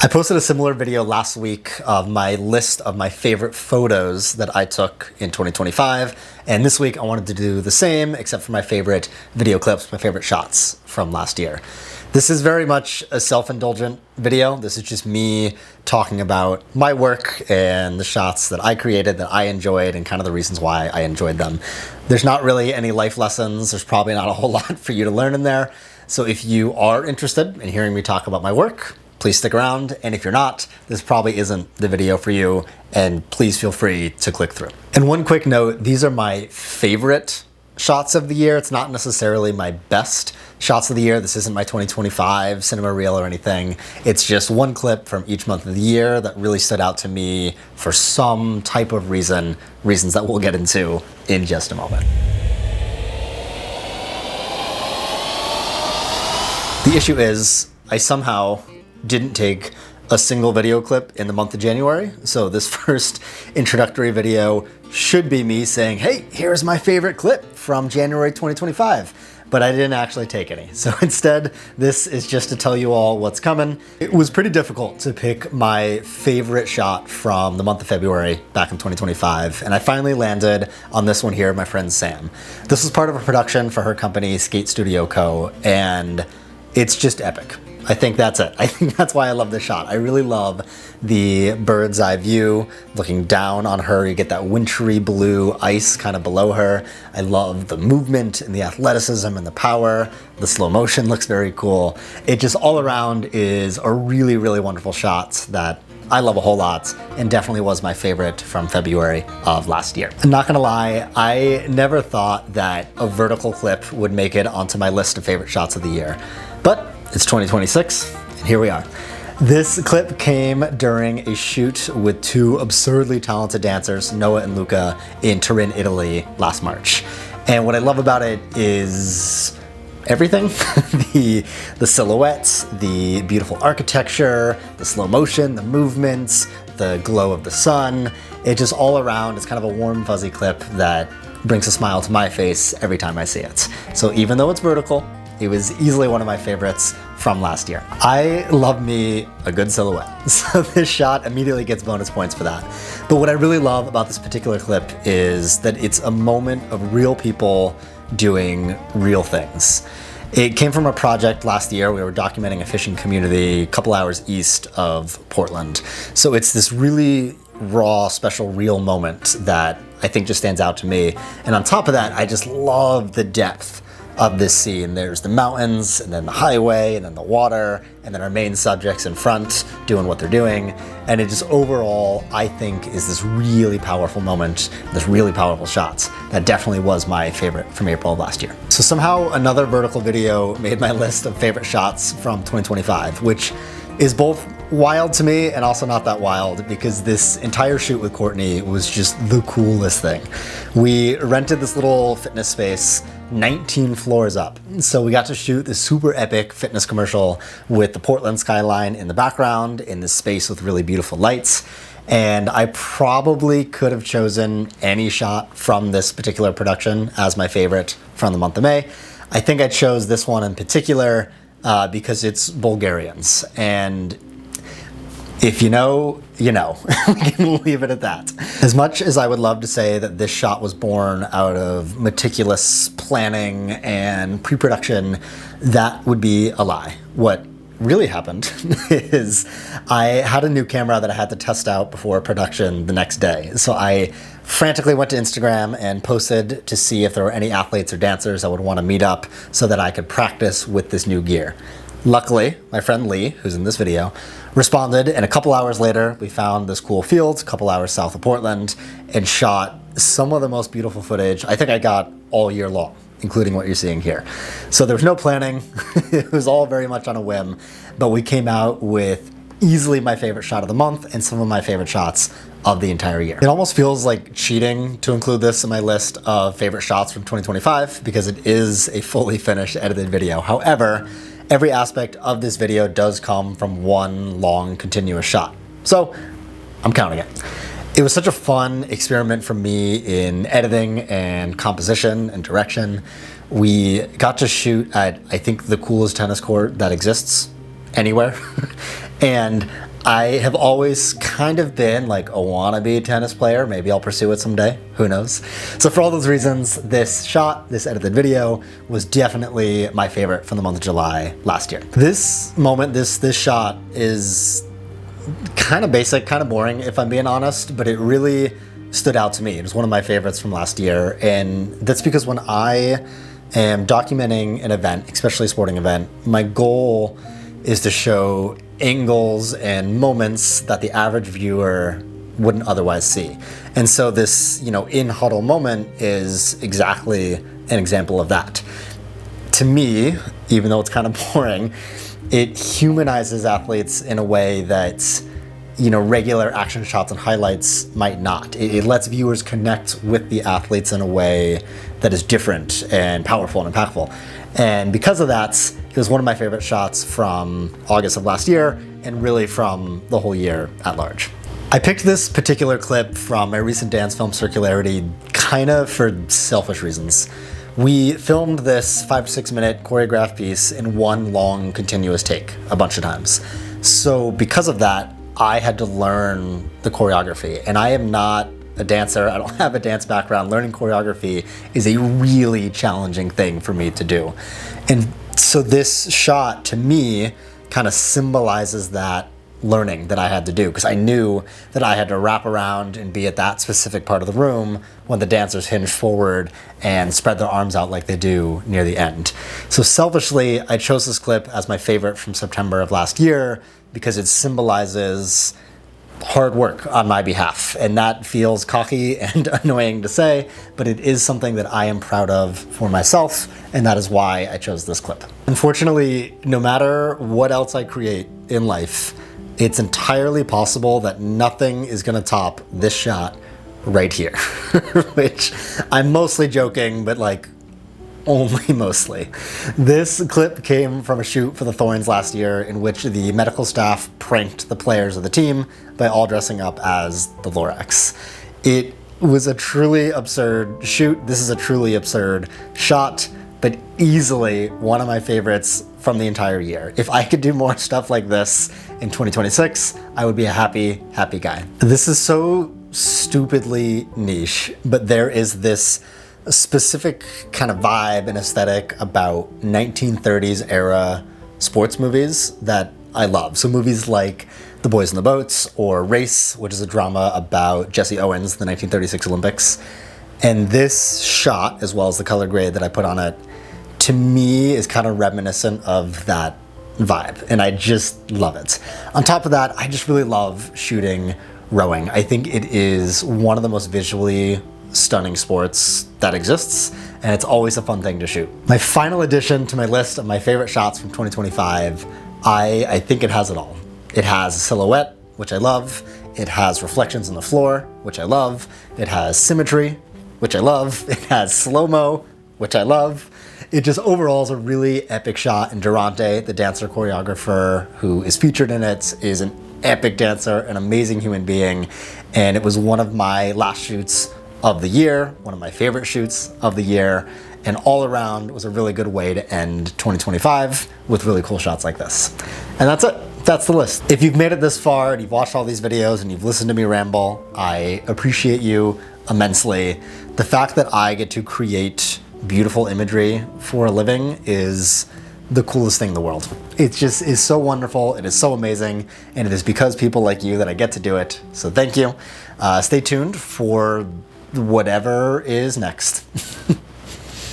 I posted a similar video last week of my list of my favorite photos that I took in 2025. And this week I wanted to do the same, except for my favorite video clips, my favorite shots from last year. This is very much a self-indulgent video. This is just me talking about my work and the shots that I created, that I enjoyed, and kind of the reasons why I enjoyed them. There's not really any life lessons. There's probably not a whole lot for you to learn in there. So if you are interested in hearing me talk about my work, please stick around, and if you're not, this probably isn't the video for you, and please feel free to click through. And one quick note, these are my favorite shots of the year. It's not necessarily my best shots of the year. This isn't my 2025 cinema reel or anything. It's just one clip from each month of the year that really stood out to me for some type of reasons that we'll get into in just a moment. The issue is, I somehow didn't take a single video clip in the month of January. So this first introductory video should be me saying, hey, here's my favorite clip from January 2025. But I didn't actually take any. So instead, this is just to tell you all what's coming. It was pretty difficult to pick my favorite shot from the month of February back in 2025. And I finally landed on this one here, my friend Sam. This was part of a production for her company, Skate Studio Co. And it's just epic. I think that's it. I think that's why I love this shot. I really love the bird's eye view, looking down on her. You get that wintry blue ice kind of below her. I love the movement and the athleticism and the power. The slow motion looks very cool. It just all around is a really, really wonderful shot that I love a whole lot, and definitely was my favorite from February of last year. I'm not gonna lie, I never thought that a vertical clip would make it onto my list of favorite shots of the year. But it's 2026, and here we are. This clip came during a shoot with two absurdly talented dancers, Noah and Luca, in Turin, Italy last March. And what I love about it is everything. the silhouettes, the beautiful architecture, the slow motion, the movements, the glow of the sun. It just all around, it's kind of a warm, fuzzy clip that brings a smile to my face every time I see it. So even though it's vertical, it was easily one of my favorites from last year. I love me a good silhouette, so this shot immediately gets bonus points for that. But what I really love about this particular clip is that it's a moment of real people doing real things. It came from a project last year. We were documenting a fishing community a couple hours east of Portland. So it's this really raw, special, real moment that I think just stands out to me. And on top of that, I just love the depth of this scene. There's the mountains, and then the highway, and then the water, and then our main subjects in front doing what they're doing. And it just overall, I think, is this really powerful moment, this really powerful shots. That definitely was my favorite from April of last year. So somehow another vertical video made my list of favorite shots from 2025, which is both wild to me and also not that wild, because this entire shoot with Courtney was just the coolest thing. We rented this little fitness space 19 floors up. So we got to shoot this super epic fitness commercial with the Portland skyline in the background in this space with really beautiful lights. And I probably could have chosen any shot from this particular production as my favorite from the month of May. I think I chose this one in particular because it's Bulgarians. And if you know, you know. We can leave it at that. As much as I would love to say that this shot was born out of meticulous planning and pre-production, that would be a lie. What really happened is I had a new camera that I had to test out before production the next day. So I frantically went to Instagram and posted to see if there were any athletes or dancers I would want to meet up so that I could practice with this new gear. Luckily, my friend Lee, who's in this video, responded, and a couple hours later, we found this cool field, a couple hours south of Portland, and shot some of the most beautiful footage I think I got all year long, including what you're seeing here. So there was no planning. It was all very much on a whim, but we came out with easily my favorite shot of the month and some of my favorite shots of the entire year. It almost feels like cheating to include this in my list of favorite shots from 2025 because it is a fully finished edited video. However, every aspect of this video does come from one long continuous shot. So I'm counting it. It was such a fun experiment for me in editing and composition and direction. We got to shoot at, I think, the coolest tennis court that exists anywhere. And I have always kind of been like a wannabe tennis player. Maybe I'll pursue it someday. Who knows? So for all those reasons, this shot, this edited video, was definitely my favorite from the month of July last year. This moment, this shot is kind of basic, kind of boring if I'm being honest, but it really stood out to me. It was one of my favorites from last year, and that's because when I am documenting an event, especially a sporting event, my goal is to show angles and moments that the average viewer wouldn't otherwise see. And so this, in huddle moment is exactly an example of that. To me, even though it's kind of boring, it humanizes athletes in a way that regular action shots and highlights might not. It lets viewers connect with the athletes in a way that is different and powerful and impactful. And because of that, it was one of my favorite shots from August of last year, and really from the whole year at large. I picked this particular clip from my recent dance film Circularity kind of for selfish reasons. We filmed this 5 to 6 minute choreographed piece in one long continuous take a bunch of times. So because of that, I had to learn the choreography, and I am not a dancer. I don't have a dance background. Learning choreography is a really challenging thing for me to do. And so this shot, to me, kind of symbolizes that learning that I had to do, because I knew that I had to wrap around and be at that specific part of the room when the dancers hinge forward and spread their arms out like they do near the end. So selfishly, I chose this clip as my favorite from September of last year because it symbolizes hard work on my behalf. And that feels cocky and annoying to say, but it is something that I am proud of for myself, and that is why I chose this clip. Unfortunately, no matter what else I create in life, it's entirely possible that nothing is gonna top this shot right here, which I'm mostly joking, but only mostly. This clip came from a shoot for the Thorns last year in which the medical staff pranked the players of the team by all dressing up as the Lorax. It was a truly absurd shoot. This is a truly absurd shot, but easily one of my favorites from the entire year. If I could do more stuff like this in 2026, I would be a happy, happy guy. This is so stupidly niche, but there is this specific kind of vibe and aesthetic about 1930s era sports movies that I love. So movies like The Boys in the Boats or Race, which is a drama about Jesse Owens, the 1936 Olympics. And this shot, as well as the color grade that I put on it, to me is kind of reminiscent of that vibe, and I just love it. On top of that, I just really love shooting rowing. I think it is one of the most visually stunning sports that exists, and it's always a fun thing to shoot. My final addition to my list of my favorite shots from 2025, I think it has it all. It has a silhouette, which I love. It has reflections on the floor, which I love. It has symmetry, which I love. It has slow-mo, which I love. It just overall is a really epic shot, and Durante, the dancer choreographer who is featured in it, is an epic dancer, an amazing human being, and it was one of my last shoots of the year, one of my favorite shoots of the year, and all around was a really good way to end 2025 with really cool shots like this. And that's it. That's the list. If you've made it this far and you've watched all these videos and you've listened to me ramble, I appreciate you immensely. The fact that I get to create beautiful imagery for a living is the coolest thing in the world. It just is so wonderful. It is so amazing. And it is because people like you that I get to do it. So thank you. Stay tuned for whatever is next.